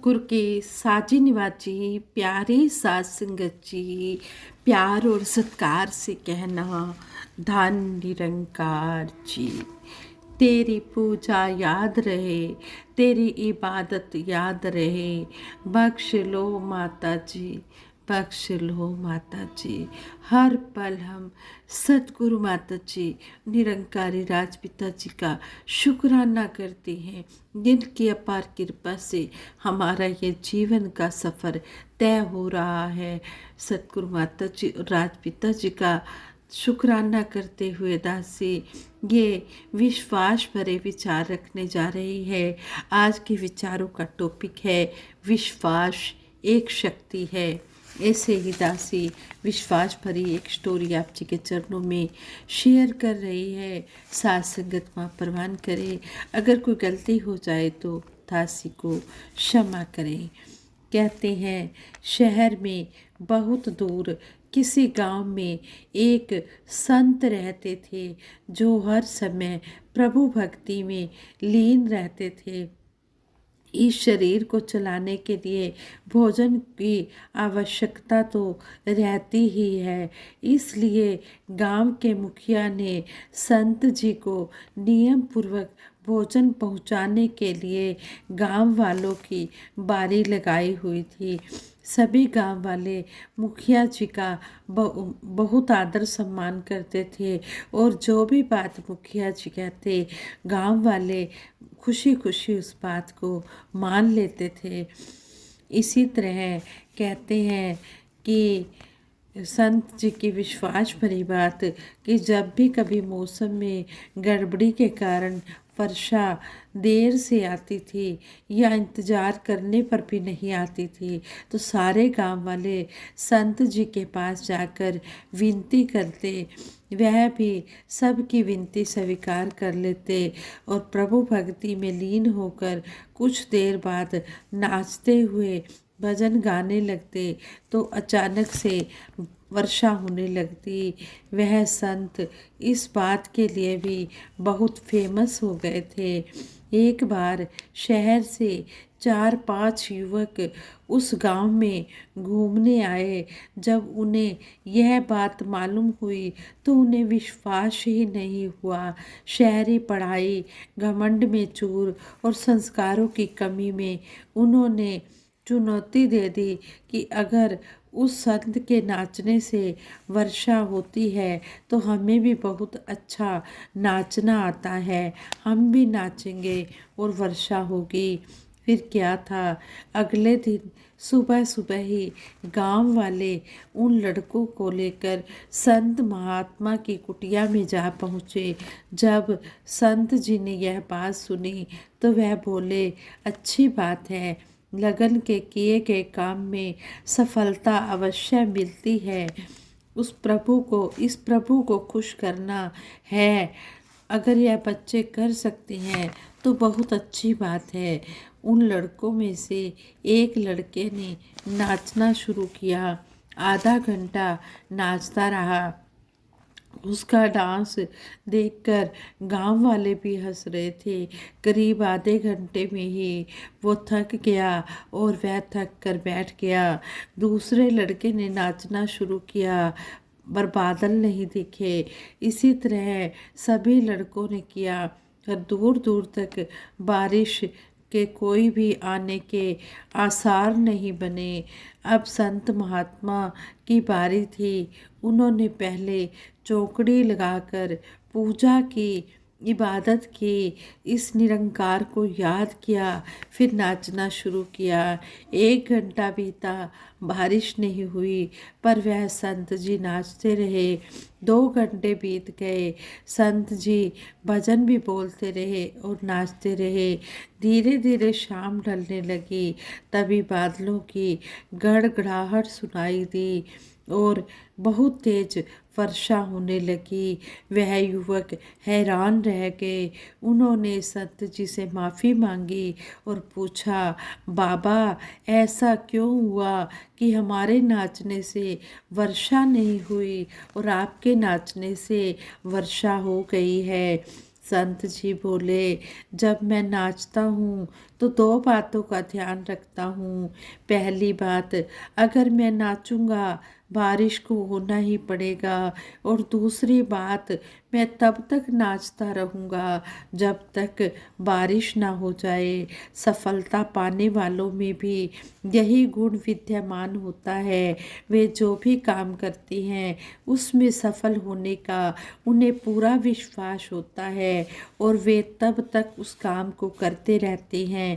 सतगुरु के साजी निवाजी प्यारे साध संगत जी, प्यार और सत्कार से कहना धन निरंकार जी। तेरी पूजा याद रहे, तेरी इबादत याद रहे, बख्श लो माता जी, बख्श लो माता जी। हर पल हम सतगुरु माता जी निरंकारी राजपिता जी का शुक्राना करते हैं, जिनकी अपार कृपा से हमारा ये जीवन का सफ़र तय हो रहा है। सतगुरु माता जी और राजपिता जी का शुक्राना करते हुए दासी ये विश्वास भरे विचार रखने जा रही है। आज के विचारों का टॉपिक है विश्वास एक शक्ति है। ऐसे ही दासी विश्वास भरी एक स्टोरी आप जी के चरणों में शेयर कर रही है। साथ संगत माँ परवान करे, अगर कोई गलती हो जाए तो दासी को क्षमा करें। कहते हैं शहर में बहुत दूर किसी गांव में एक संत रहते थे, जो हर समय प्रभु भक्ति में लीन रहते थे। इस शरीर को चलाने के लिए भोजन की आवश्यकता तो रहती ही है, इसलिए गांव के मुखिया ने संत जी को नियम पूर्वक भोजन पहुंचाने के लिए गांव वालों की बारी लगाई हुई थी। सभी गांव वाले मुखिया जी का बहुत आदर सम्मान करते थे और जो भी बात मुखिया जी कहते गांव वाले खुशी खुशी उस बात को मान लेते थे। इसी तरह कहते हैं कि संत जी की विश्वास भरी बात कि जब भी कभी मौसम में गड़बड़ी के कारण वर्षा देर से आती थी या इंतज़ार करने पर भी नहीं आती थी, तो सारे गांव वाले संत जी के पास जाकर विनती करते। वह भी सबकी विनती स्वीकार कर लेते और प्रभु भक्ति में लीन होकर कुछ देर बाद नाचते हुए भजन गाने लगते, तो अचानक से वर्षा होने लगती। वह संत इस बात के लिए भी बहुत फेमस हो गए थे। एक बार शहर से 4-5 युवक उस गांव में घूमने आए। जब उन्हें यह बात मालूम हुई तो उन्हें विश्वास ही नहीं हुआ। शहरी पढ़ाई, घमंड में चूर और संस्कारों की कमी में उन्होंने चुनौती दे दी कि अगर उस संत के नाचने से वर्षा होती है तो हमें भी बहुत अच्छा नाचना आता है, हम भी नाचेंगे और वर्षा होगी। फिर क्या था, अगले दिन सुबह सुबह ही गांव वाले उन लड़कों को लेकर संत महात्मा की कुटिया में जा पहुँचे। जब संत जी ने यह बात सुनी तो वह बोले, अच्छी बात है, लगन के किए गए काम में सफलता अवश्य मिलती है। इस प्रभु को खुश करना है। अगर यह बच्चे कर सकते हैं तो बहुत अच्छी बात है। उन लड़कों में से एक लड़के ने नाचना शुरू किया। आधा घंटा नाचता रहा। उसका डांस देखकर गांव वाले भी हंस रहे थे। करीब आधे घंटे में ही वो थक गया और वह थक कर बैठ गया। दूसरे लड़के ने नाचना शुरू किया, पर बादल नहीं दिखे। इसी तरह सभी लड़कों ने किया और दूर दूर तक बारिश के कोई भी आने के आसार नहीं बने। अब संत महात्मा की बारी थी। उन्होंने पहले चौकड़ी लगाकर पूजा की, इबादत की, इस निरंकार को याद किया, फिर नाचना शुरू किया। 1 घंटा बीता, बारिश नहीं हुई, पर वह संत जी नाचते रहे। 2 घंटे बीत गए, संत जी भजन भी बोलते रहे और नाचते रहे। धीरे धीरे शाम ढलने लगी, तभी बादलों की गड़गड़ाहट सुनाई दी और बहुत तेज वर्षा होने लगी। वह युवक हैरान रह गए। उन्होंने संत जी से माफ़ी मांगी और पूछा, बाबा ऐसा क्यों हुआ कि हमारे नाचने से वर्षा नहीं हुई और आपके नाचने से वर्षा हो गई है। संत जी बोले, जब मैं नाचता हूँ तो दो बातों का ध्यान रखता हूँ। पहली बात, अगर मैं नाचूंगा बारिश को होना ही पड़ेगा, और दूसरी बात, मैं तब तक नाचता रहूँगा जब तक बारिश ना हो जाए। सफलता पाने वालों में भी यही गुण विद्यमान होता है। वे जो भी काम करती हैं उसमें सफल होने का उन्हें पूरा विश्वास होता है, और वे तब तक उस काम को करते रहते हैं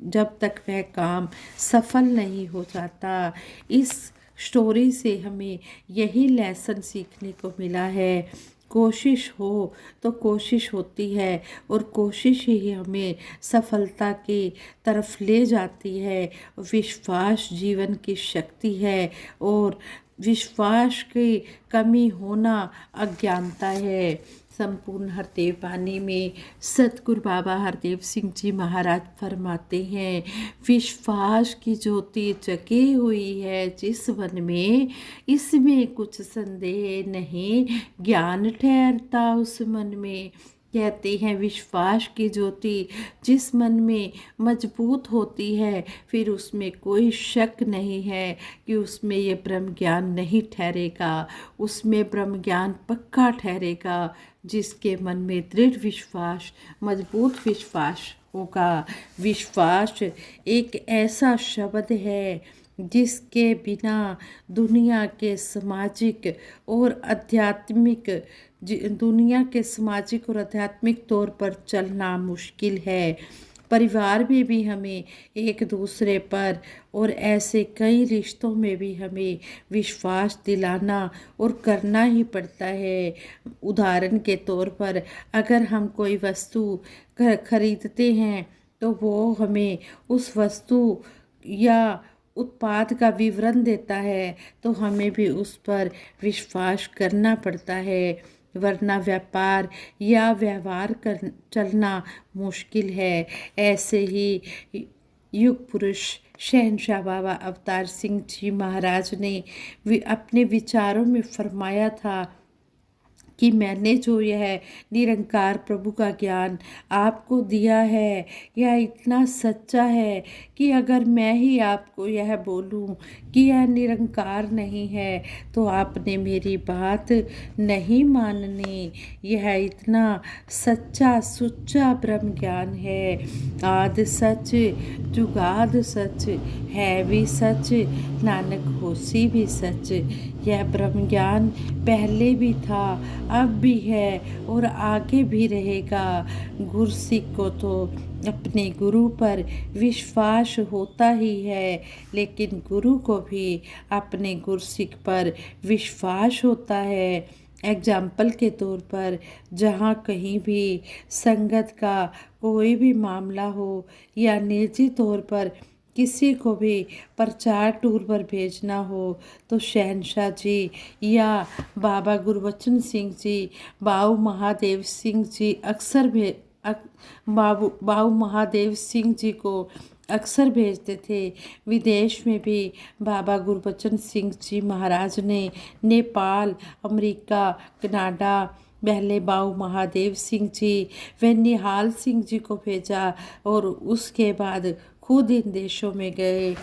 जब तक वह काम सफल नहीं हो जाता। इस स्टोरी से हमें यही लेसन सीखने को मिला है। कोशिश हो तो कोशिश होती है, और कोशिश ही हमें सफलता की तरफ ले जाती है। विश्वास जीवन की शक्ति है, और विश्वास की कमी होना अज्ञानता है। संपूर्ण हरदेव वाणी में सतगुरु बाबा हरदेव सिंह जी महाराज फरमाते हैं, विश्वास की ज्योति जगी हुई है जिस वन में, इसमें कुछ संदेह नहीं, ज्ञान ठहरता उस मन में। कहते हैं विश्वास की ज्योति जिस मन में मजबूत होती है, फिर उसमें कोई शक नहीं है कि उसमें ये ब्रह्म ज्ञान नहीं ठहरेगा। उसमें ब्रह्म ज्ञान पक्का ठहरेगा जिसके मन में दृढ़ विश्वास, मजबूत विश्वास होगा। विश्वास एक ऐसा शब्द है जिसके बिना दुनिया के सामाजिक और आध्यात्मिक तौर पर चलना मुश्किल है। परिवार में भी हमें एक दूसरे पर और ऐसे कई रिश्तों में भी हमें विश्वास दिलाना और करना ही पड़ता है। उदाहरण के तौर पर, अगर हम कोई वस्तु खरीदते हैं तो वो हमें उस वस्तु या उत्पाद का विवरण देता है, तो हमें भी उस पर विश्वास करना पड़ता है, वरना व्यापार या व्यवहार कर चलना मुश्किल है। ऐसे ही युग पुरुष शहंशाह बाबा अवतार सिंह जी महाराज ने अपने विचारों में फरमाया था कि मैंने जो यह निरंकार प्रभु का ज्ञान आपको दिया है, यह इतना सच्चा है कि अगर मैं ही आपको यह बोलूं कि यह निरंकार नहीं है तो आपने मेरी बात नहीं माननी। यह इतना सच्चा सुच्चा ब्रह्म ज्ञान है। आद सच जुगाद सच, है भी सच नानक होसी भी सच। यह ब्रह्म ज्ञान पहले भी था, अब भी है और आगे भी रहेगा। गुरसिक को तो अपने गुरु पर विश्वास होता ही है, लेकिन गुरु को भी अपने गुरसिक पर विश्वास होता है। एग्जाम्पल के तौर पर, जहाँ कहीं भी संगत का कोई भी मामला हो या निजी तौर पर किसी को भी प्रचार टूर पर भेजना हो, तो शहंशाह जी या बाबा गुरबचन सिंह जी, बाऊ महादेव सिंह जी बाऊ महादेव सिंह जी को अक्सर भेजते थे। विदेश में भी बाबा गुरबचन सिंह जी महाराज ने नेपाल, अमेरिका, कनाडा पहले बाऊ महादेव सिंह जी व निहाल सिंह जी को भेजा, और उसके बाद खुद इन देशों में गए।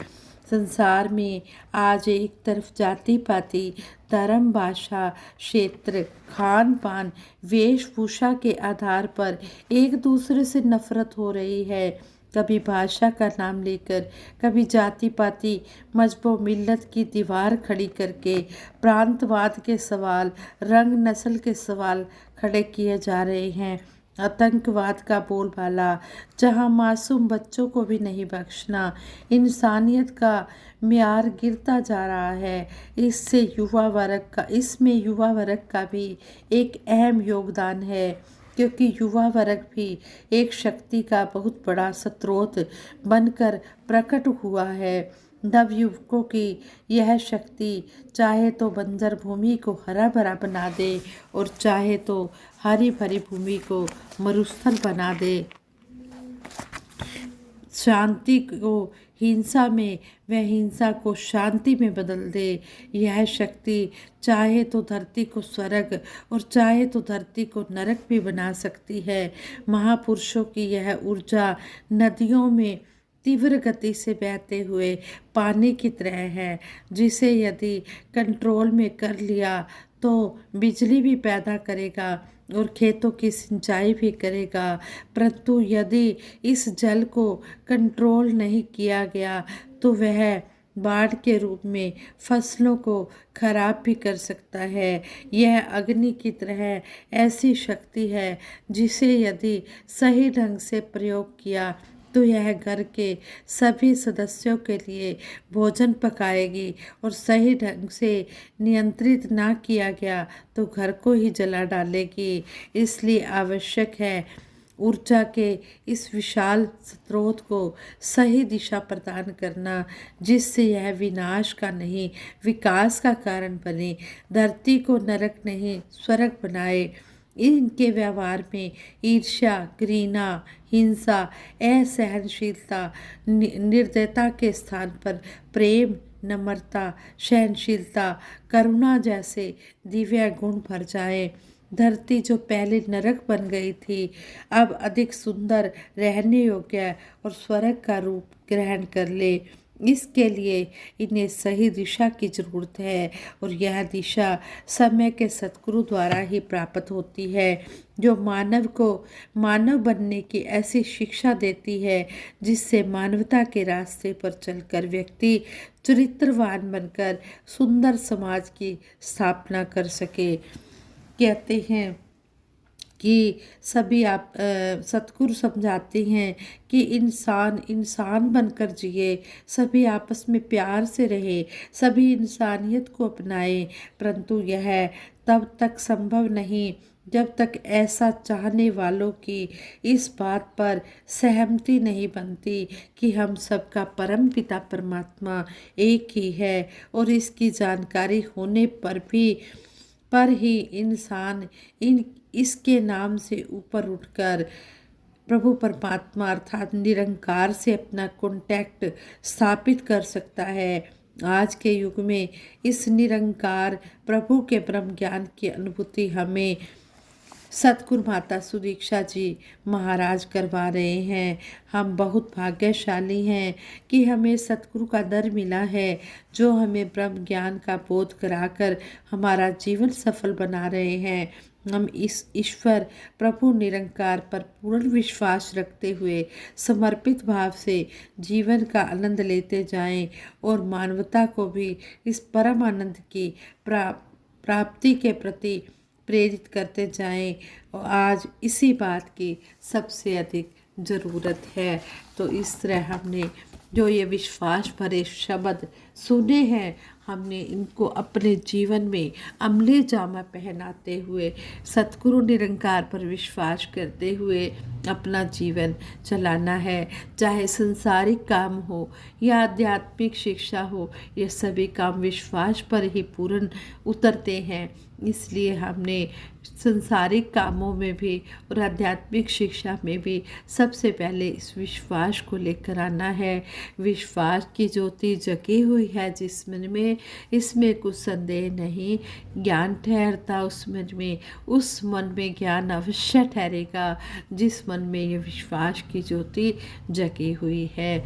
संसार में आज एक तरफ जाति पाति, धर्म, भाषा, क्षेत्र, खान पान, वेशभूषा के आधार पर एक दूसरे से नफरत हो रही है। कभी भाषा का नाम लेकर, कभी जाति पाति, मजहब मिल्लत की दीवार खड़ी करके प्रांतवाद के सवाल, रंग नस्ल के सवाल खड़े किए जा रहे हैं। आतंकवाद का बोलबाला, जहां मासूम बच्चों को भी नहीं बख्शना। इंसानियत का म्यार गिरता जा रहा है। इसमें युवा वर्ग का भी एक अहम योगदान है, क्योंकि युवा वर्ग भी एक शक्ति का बहुत बड़ा स्रोत बनकर प्रकट हुआ है। नवयुवकों की यह शक्ति चाहे तो बंजर भूमि को हरा भरा बना दे, और चाहे तो हरी भरी भूमि को मरुस्थल बना दे। शांति को हिंसा में वह हिंसा को शांति में बदल दे। यह शक्ति चाहे तो धरती को स्वर्ग और चाहे तो धरती को नरक भी बना सकती है। महापुरुषों की यह ऊर्जा नदियों में तीव्र गति से बहते हुए पानी की तरह है, जिसे यदि कंट्रोल में कर लिया तो बिजली भी पैदा करेगा और खेतों की सिंचाई भी करेगा। परंतु यदि इस जल को कंट्रोल नहीं किया गया तो वह बाढ़ के रूप में फसलों को खराब भी कर सकता है। यह अग्नि की तरह ऐसी शक्ति है जिसे यदि सही ढंग से प्रयोग किया तो यह घर के सभी सदस्यों के लिए भोजन पकाएगी, और सही ढंग से नियंत्रित ना किया गया तो घर को ही जला डालेगी। इसलिए आवश्यक है ऊर्जा के इस विशाल स्रोत को सही दिशा प्रदान करना, जिससे यह विनाश का नहीं विकास का कारण बने, धरती को नरक नहीं स्वर्ग बनाए। इनके व्यवहार में ईर्ष्या, घृणा, हिंसा, असहनशीलता, निर्दयता के स्थान पर प्रेम, नम्रता, सहनशीलता, करुणा जैसे दिव्य गुण भर जाए। धरती जो पहले नरक बन गई थी अब अधिक सुंदर, रहने योग्य और स्वर्ग का रूप ग्रहण कर ले। इसके लिए इन्हें सही दिशा की जरूरत है, और यह दिशा समय के सद्गुरु द्वारा ही प्राप्त होती है, जो मानव को मानव बनने की ऐसी शिक्षा देती है जिससे मानवता के रास्ते पर चलकर व्यक्ति चरित्रवान बनकर सुंदर समाज की स्थापना कर सके। कहते हैं कि सभी आप सतगुरु समझाते हैं कि इंसान इंसान बनकर जिए, सभी आपस में प्यार से रहे, सभी इंसानियत को अपनाए। परंतु यह तब तक संभव नहीं जब तक ऐसा चाहने वालों की इस बात पर सहमति नहीं बनती कि हम सबका परम पिता परमात्मा एक ही है, और इसकी जानकारी होने पर ही इंसान इसके नाम से ऊपर उठकर प्रभु परमात्मा अर्थात निरंकार से अपना कांटेक्ट स्थापित कर सकता है। आज के युग में इस निरंकार प्रभु के ब्रह्म ज्ञान की अनुभूति हमें सतगुरु माता सुदीक्षा जी महाराज करवा रहे हैं। हम बहुत भाग्यशाली हैं कि हमें सतगुरु का दर मिला है, जो हमें ब्रह्म ज्ञान का बोध कराकर हमारा जीवन सफल बना रहे हैं। हम इस ईश्वर प्रभु निरंकार पर पूर्ण विश्वास रखते हुए समर्पित भाव से जीवन का आनंद लेते जाएं, और मानवता को भी इस परम आनंद की प्राप्ति के प्रति प्रेरित करते जाएं, और आज इसी बात की सबसे अधिक ज़रूरत है। तो इस तरह हमने जो ये विश्वास भरे शब्द सुने हैं, हमने इनको अपने जीवन में अमली जामा पहनाते हुए सतगुरु निरंकार पर विश्वास करते हुए अपना जीवन चलाना है। चाहे संसारिक काम हो या आध्यात्मिक शिक्षा हो, ये सभी काम विश्वास पर ही पूर्ण उतरते हैं। इसलिए हमने संसारिक कामों में भी और आध्यात्मिक शिक्षा में भी सबसे पहले इस विश्वास को लेकर आना है। विश्वास की ज्योति जगी हुई है जिस मन में, इसमें कुछ संदेह नहीं। ज्ञान ठहरता उस मन में, उस मन में ज्ञान अवश्य ठहरेगा जिस मन में ये विश्वास की ज्योति जगी हुई है।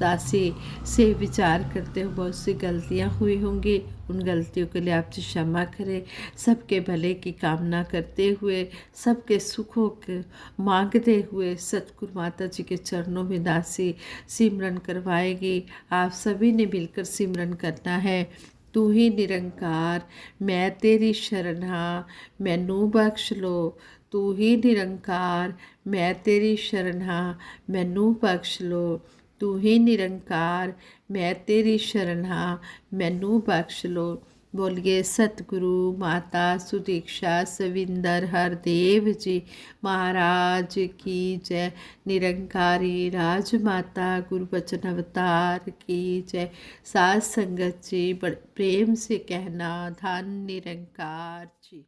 दासी से विचार करते हुए बहुत सी गलतियाँ हुई होंगी, उन गलतियों के लिए आप जी क्षमा करें। सबके भले की कामना करते हुए, सबके सुखों के मांगते हुए सतगुरु माता जी के चरणों में दासी सिमरन करवाएगी। आप सभी ने मिलकर सिमरन करना है। तू ही निरंकार, मैं तेरी शरण हाँ, मैनू बख्श लो। तू ही निरंकार, मैं तेरी शरण हाँ, मैनू बख्श लो। तू ही निरंकार, मैं तेरी शरण हाँ, मैनू बख्श लो। बोलिए सतगुरु माता सुदीक्षा सविंदर हरदेव जी महाराज की जय। निरंकारी राजमाता गुरुबचन अवतार की जय। साथ संगत जी बड़े प्रेम से कहना धन निरंकार जी।